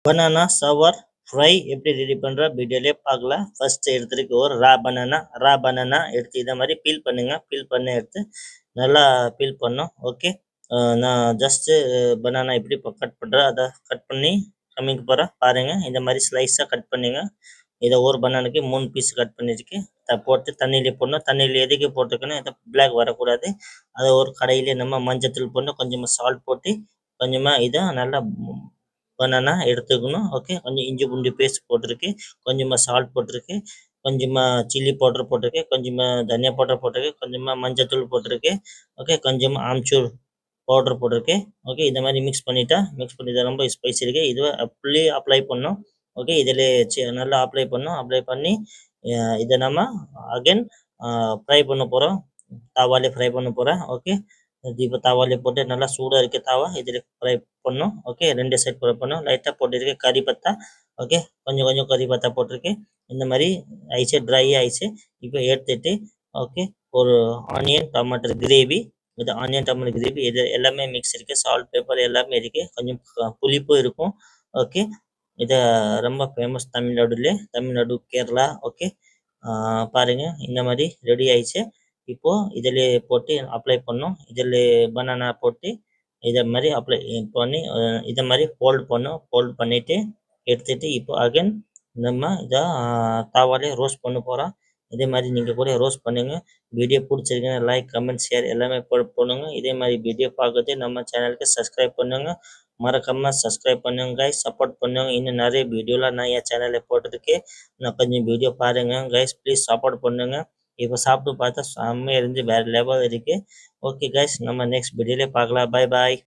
Banana சவர் fry எப்படி ready பண்ணுற வீடியோலேயே பார்க்கலாம். ஃபர்ஸ்ட் எடுத்துருக்கு ஒரு ரா பனானா எடுத்து இதை மாதிரி பீல் பண்ணுங்க. பீல் பண்ண எடுத்து நல்லா பீல் பண்ணோம். ஓகே, நான் ஜஸ்ட்டு பனானா எப்படி கட் பண்ணுறேன் அதை கட் பண்ணி கம்மிக்கு போகிறேன் பாருங்கள். இந்த மாதிரி ஸ்லைஸாக கட் பண்ணுங்க. இதை ஒரு பனானுக்கு 3 பீஸ் கட் பண்ணிருக்கு. போட்டு தண்ணியிலே போடணும். தண்ணியில் எதுக்கு போட்டுக்கணும், இதை பிளாக் வரக்கூடாது. அதை ஒரு கடையிலே நம்ம மஞ்சத்தூள் போடணும், கொஞ்சமாக சால்ட் போட்டு கொஞ்சமாக இதை நல்லா பனானா எடுத்துக்கணும். ஓகே, கொஞ்சம் இஞ்சி பூண்டு பேஸ்ட் போட்டிருக்கு, கொஞ்சமாக சால்ட் போட்டிருக்கு, கொஞ்சமாக சில்லி பவுடர் போட்டிருக்கு, கொஞ்சமாக தனியா பவுடர் போட்டிருக்கு, கொஞ்சமாக மஞ்சத்தூள் போட்டிருக்கு. ஓகே, கொஞ்சமாக ஆம்ச்சூர் பவுடர் போட்டிருக்கு. ஓகே, இந்த மாதிரி மிக்ஸ் பண்ணி ரொம்ப ஸ்பைசி இருக்குது. இதுவே அப்படியே அப்ளை பண்ணோம். ஓகே, இதில் நல்லா அப்ளை பண்ணோம். அப்ளை பண்ணி இதை நம்ம அகைன் ஃப்ரை பண்ண போகிறோம். தாவாலே ஃப்ரை பண்ண போகிறேன். ஓகே, இப்போ தாவாலே போட்டு நல்லா சூடாக இருக்க தாவா இதில் ஃப்ரை பண்ணோம். ஓகே, 2 சைட் ஃப்ரை பண்ணோம். லைட்டாக போட்டிருக்கேன் கறி பத்தா. ஓகே, கொஞ்சம் கொஞ்சம் கறி பத்தா போட்டிருக்கேன். இந்த மாதிரி ஆயிடுச்சு, ட்ரை ஆயிடுச்சு. இப்போ எடுத்துட்டு ஓகே, ஒரு ஆனியன் டமாட்டர் கிரேவி, இது ஆனியன் டமாட்டர் கிரேவி இது எல்லாமே மிக்ஸ் இருக்குது. சால்ட் பேப்பர் எல்லாமே இருக்குது. கொஞ்சம் புளிப்பும் இருக்கும். ஓகே, இது ரொம்ப ஃபேமஸ் தமிழ்நாடு கேரளா. ஓகே, பாருங்க இந்த மாதிரி ரெடி ஆயிடுச்சு. இப்போ இதில் போட்டு அப்ளை பண்ணோம். இதில் பனானா போட்டு இதை மாதிரி அப்ளை பண்ணி இதை மாதிரி ஃபோல்ட் பண்ணிவிட்டு எடுத்துட்டு இப்போ அகைன் நம்ம இதை தாவாலே ரோஸ்ட் பண்ண போகிறோம். இதே மாதிரி நீங்கள் கூட ரோஸ்ட் பண்ணுங்க. வீடியோ பிடிச்சிருக்குன்னா லைக் கமெண்ட் ஷேர் எல்லாமே பண்ணுங்க. இதே மாதிரி வீடியோ பார்க்கறது நம்ம சேனலுக்கு சப்ஸ்கிரைப் பண்ணுங்க. மறக்காம சப்ஸ்கிரைப் பண்ணுங்க கைஸ், சப்போர்ட் பண்ணுங்க. இன்னும் நிறைய வீடியோலாம் நான் என் சேனலில் போட்டிருக்கு. நான் கொஞ்சம் வீடியோ பாருங்க கைஸ், ப்ளீஸ் சப்போர்ட் பண்ணுங்க. இப்போ சாப்பிட்டு பார்த்தா செம்மையாக இருந்து வேறு லெவல் இருக்குது. ஓகே கைஸ், நம்ம நெக்ஸ்ட் வீடியோவில் பார்க்கலாம். Bye bye.